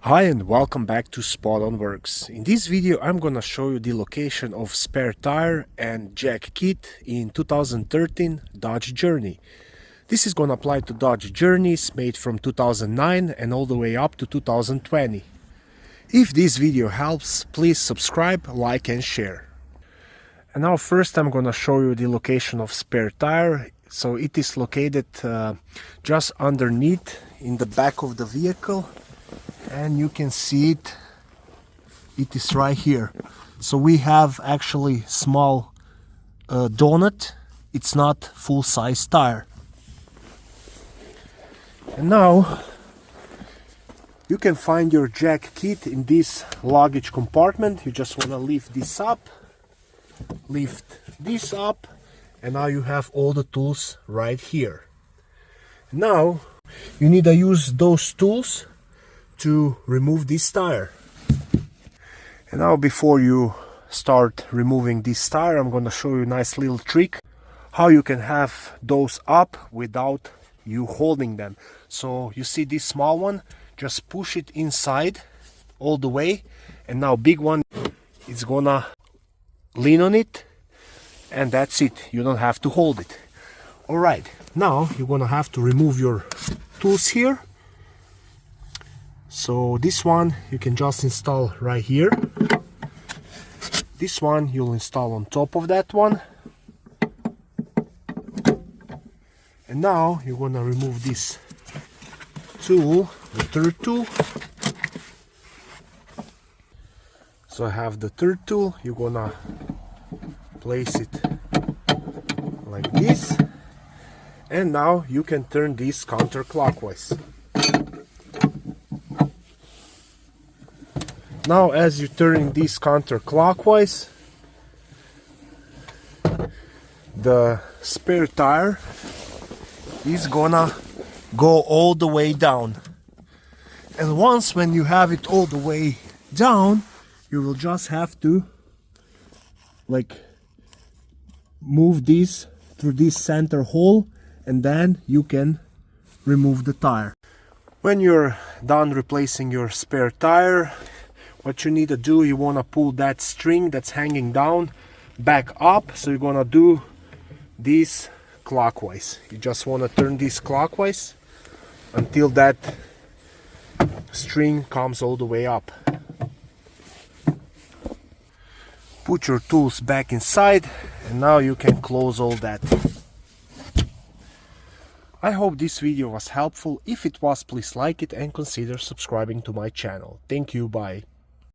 Hi and welcome back to Spot On Works. In this video I'm gonna show you the location of spare tire and jack kit in 2013 Dodge Journey. This is gonna apply to Dodge Journeys made from 2009 and all the way up to 2020. If this video helps, please subscribe, like and share. And now first I'm gonna show you the location of spare tire. So it is located just underneath in the back of the vehicle. And you can see it is right here. So we have actually small donut. It's not full-size tire. And now you can find your jack kit in this luggage compartment. You just want to lift this up, and now you have all the tools right here. Now you need to use those tools to remove this tire. And now before you start removing this tire, I'm going to show you a nice little trick how you can have those up without you holding them. So you see this small one, just push it inside all the way, and now big one is gonna lean on it, and that's it. You don't have to hold it. Alright, now you're gonna have to remove your tools here. So this one you can just install right here. This one you'll install on top of that one. And now you're gonna remove this tool, the third tool. So I have the third tool. You're gonna place it like this. And now you can turn this counterclockwise. Now as you're turning this counterclockwise, the spare tire is gonna go all the way down. And once when you have it all the way down, you will just have to move this through this center hole, and then you can remove the tire. When you're done replacing your spare tire, what you need to do, you want to pull that string that's hanging down back up. So you're gonna do this clockwise. You just want to turn this clockwise until that string comes all the way up. Put your tools back inside, and now you can close all that. I hope this video was helpful. If it was, please like it and consider subscribing to my channel. Thank you, bye.